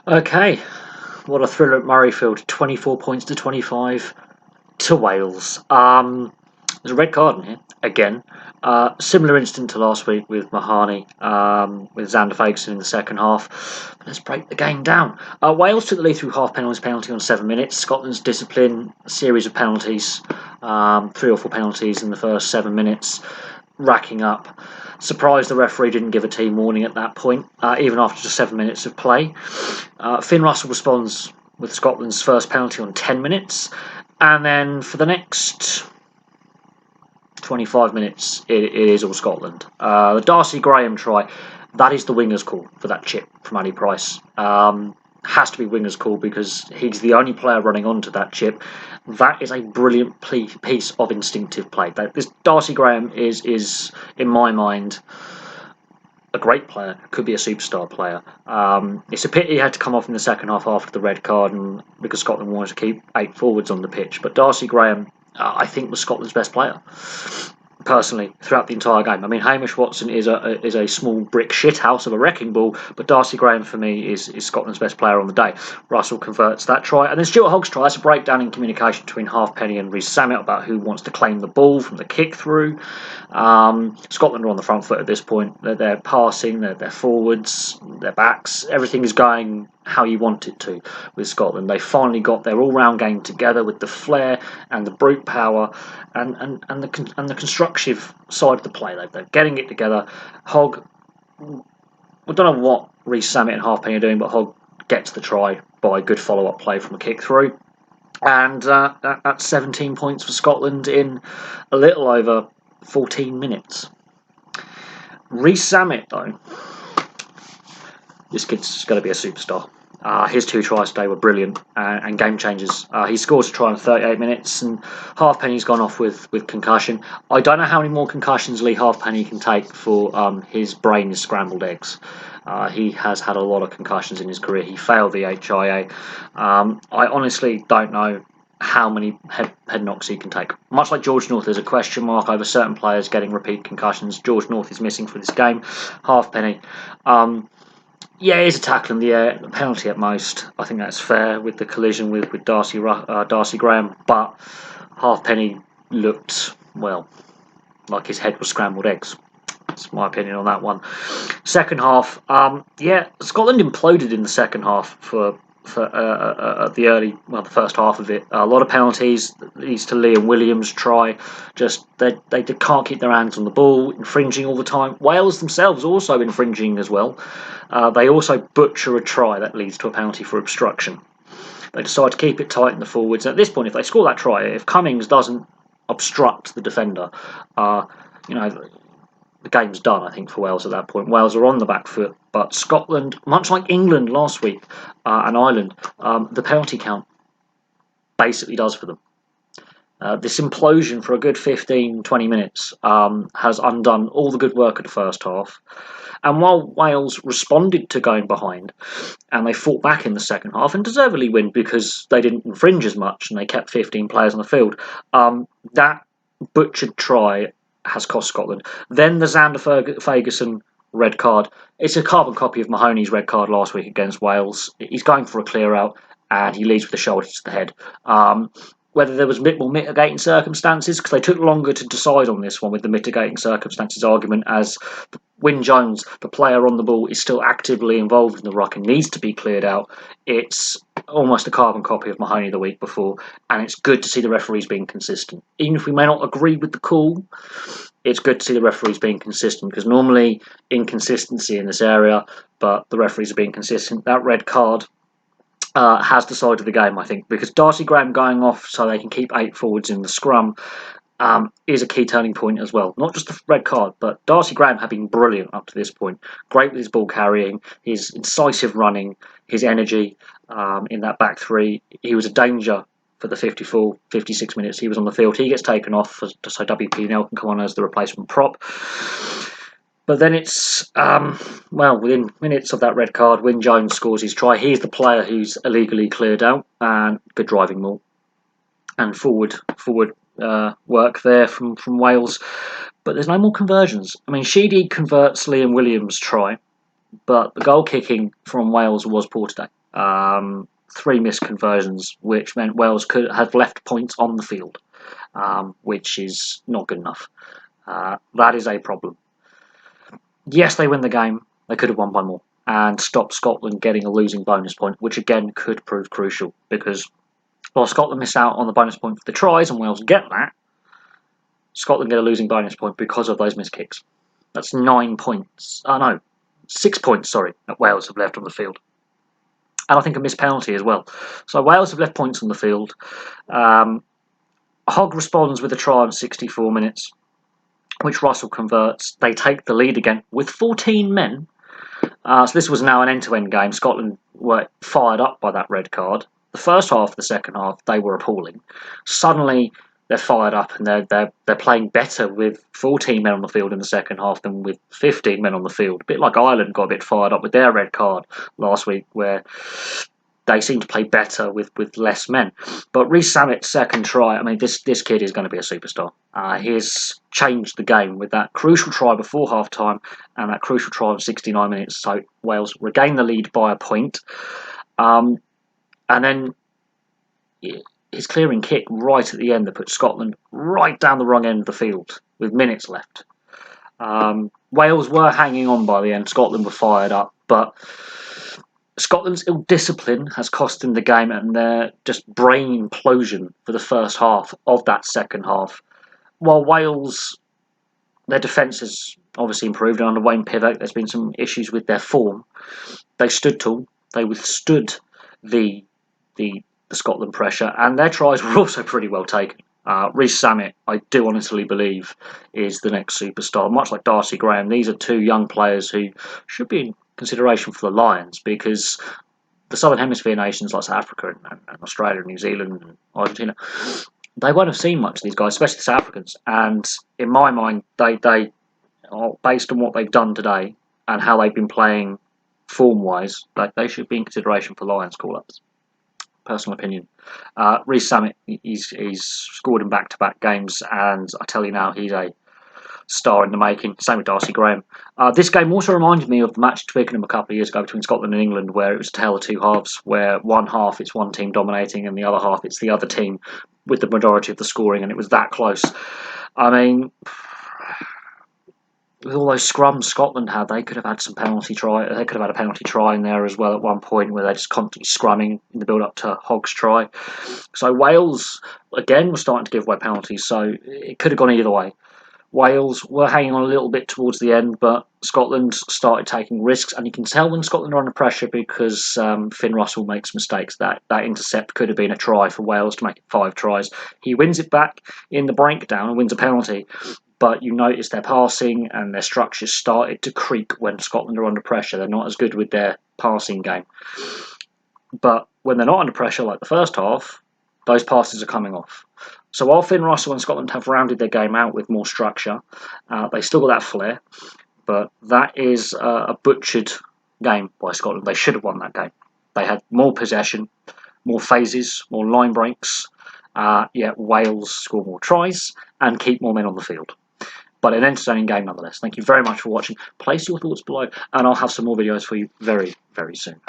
Okay, what a thriller at Murrayfield. 24 points to 25 to Wales. There's a red card in here again. Similar incident to last week with Mahoney, with Xander Fagerson in the second half. Let's break the game down. Wales took the lead through half penalty on 7 minutes. Scotland's discipline, a series of penalties, 3 or 4 penalties in the first 7 minutes, racking up. Surprised the referee didn't give a team warning at that point, even after just 7 minutes of play. Finn Russell responds with Scotland's first penalty on 10 minutes, and then for the next 25 minutes, it is all Scotland. The Darcy Graham try, that is the winger's call for that chip from Ali Price. Has to be winger's call because he's the only player running onto that chip. That is a brilliant piece of instinctive play. This Darcy Graham is in my mind, a great player, could be a superstar player. It's a pity he had to come off in the second half after the red card, and because Scotland wanted to keep 8 forwards on the pitch. But Darcy Graham, I think, was Scotland's best player, personally, throughout the entire game. I mean, Hamish Watson is a small brick shithouse of a wrecking ball, but Darcy Graham, for me, is Scotland's best player on the day. Russell converts that try, and then Stuart Hogg's try. That's a breakdown in communication between Halfpenny and Rhys Sammet about who wants to claim the ball from the kick through. Scotland are on the front foot at this point. They're passing, they're forwards, their backs. Everything is going how you want it to with Scotland. They finally got their all-round game together with the flair and the brute power and the constructive side of the play. They're getting it together. Hogg, I don't know what Rhys Sammet and Halfpenny are doing, but Hogg gets the try by good follow-up play from a kick through. And that's 17 points for Scotland in a little over 14 minutes. Rhys Sammet, though, this kid's going to be a superstar. His 2 tries today were brilliant and game changers. He scores a try in 38 minutes, and Halfpenny's gone off with concussion. I don't know how many more concussions Lee Halfpenny can take for his brain is scrambled eggs. He has had a lot of concussions in his career. He failed the HIA. I honestly don't know how many head knocks he can take. Much like George North, there's a question mark over certain players getting repeat concussions. George North is missing for this game. Halfpenny. Yeah, it is a tackle in the air, a penalty at most. I think that's fair with the collision with Darcy Graham. But Halfpenny looked, well, like his head was scrambled eggs. That's my opinion on that one. Second half, Scotland imploded in the second half for the first half of it. A lot of penalties. These to Liam Williams try. Just they can't keep their hands on the ball, infringing all the time. Wales themselves also infringing as well. They also butcher a try that leads to a penalty for obstruction. They decide to keep it tight in the forwards. At this point, if they score that try, if Cummings doesn't obstruct the defender, the game's done, I think, for Wales at that point. Wales are on the back foot, but Scotland, much like England last week and Ireland, the penalty count basically does for them. This implosion for a good 15-20 minutes has undone all the good work of the first half. And while Wales responded to going behind, and they fought back in the second half, and deservedly win because they didn't infringe as much and they kept 15 players on the field, that butchered try has cost Scotland. Then the Xander Fagerson red card. It's a carbon copy of Mahoney's red card last week against Wales. He's going for a clear out and he leads with the shoulder to the head. Whether there was a bit more mitigating circumstances, because they took longer to decide on this one with the mitigating circumstances argument, as Wyn Jones, the player on the ball, is still actively involved in the ruck and needs to be cleared out. It's almost a carbon copy of Mahoney the week before, and it's good to see the referees being consistent. Even if we may not agree with the call, it's good to see the referees being consistent, because normally inconsistency in this area, but the referees are being consistent. That red card has decided the game, I think, because Darcy Graham going off so they can keep 8 forwards in the scrum is a key turning point as well. Not just the red card, but Darcy Graham had been brilliant up to this point. Great with his ball carrying, his incisive running, his energy in that back three. He was a danger for the 54, 56 minutes he was on the field. He gets taken off so WP Nell can come on as the replacement prop. But then it's, within minutes of that red card, Wyn Jones scores his try. He's the player who's illegally cleared out, and good driving maul. And forward work there from Wales. But there's no more conversions. I mean, Sheedy converts Liam Williams' try, but the goal kicking from Wales was poor today. 3 missed conversions, which meant Wales could have left points on the field, which is not good enough. That is a problem. Yes, they win the game. They could have won by more and stopped Scotland getting a losing bonus point, which again could prove crucial because while Scotland miss out on the bonus point for the tries and Wales get that, Scotland get a losing bonus point because of those missed kicks. That's 9 points. Oh no, 6 points, sorry, that Wales have left on the field. And I think a missed penalty as well. So Wales have left points on the field. Hogg responds with a try in 64 minutes, which Russell converts. They take the lead again with 14 men. So this was now an end-to-end game. Scotland were fired up by that red card. The first half, the second half, they were appalling. Suddenly, they're fired up and they're playing better with 14 men on the field in the second half than with 15 men on the field. A bit like Ireland got a bit fired up with their red card last week, where they seem to play better with less men. But Rees-Sammit's second try, I mean, this kid is going to be a superstar. He's changed the game with that crucial try before half-time and that crucial try of 69 minutes. So Wales regain the lead by a point. And then his clearing kick right at the end that put Scotland right down the wrong end of the field with minutes left. Wales were hanging on by the end. Scotland were fired up, but Scotland's ill-discipline has cost them the game and their just brain implosion for the first half of that second half. While Wales, their defence has obviously improved, and under Wayne Pivac there's been some issues with their form. They stood tall, they withstood the Scotland pressure, and their tries were also pretty well taken. Rees-Sammet, I do honestly believe, is the next superstar. Much like Darcy Graham, these are 2 young players who should be in consideration for the Lions because the Southern Hemisphere nations like South Africa and Australia and New Zealand and Argentina, they won't have seen much of these guys, especially the South Africans. And in my mind, they are, based on what they've done today and how they've been playing form-wise, they should be in consideration for Lions call-ups. Personal opinion. Rees-Sammet, he's scored in back-to-back games, and I tell you now, he's a star in the making. Same with Darcy Graham. This game also reminded me of the match at Twickenham a couple of years ago between Scotland and England, where it was a tale of 2 halves, where one half it's one team dominating and the other half it's the other team with the majority of the scoring, and it was that close. I mean, with all those scrums Scotland had, they could have had some penalty try. They could have had a penalty try in there as well at one point, where they're just constantly scrumming in the build-up to Hogg's try. So Wales again was starting to give away penalties, so it could have gone either way. Wales were hanging on a little bit towards the end, but Scotland started taking risks, and you can tell when Scotland are under pressure because Finn Russell makes mistakes. That intercept could have been a try for Wales to make it 5 tries. He wins it back in the breakdown and wins a penalty, but you notice their passing and their structures started to creak when Scotland are under pressure. They're not as good with their passing game. But when they're not under pressure, like the first half, those passes are coming off. So while Finn Russell and Scotland have rounded their game out with more structure, they still got that flair, but that is a butchered game by Scotland. They should have won that game. They had more possession, more phases, more line breaks, yet Wales score more tries and keep more men on the field. But an entertaining game nonetheless. Thank you very much for watching. Place your thoughts below, and I'll have some more videos for you very, very soon.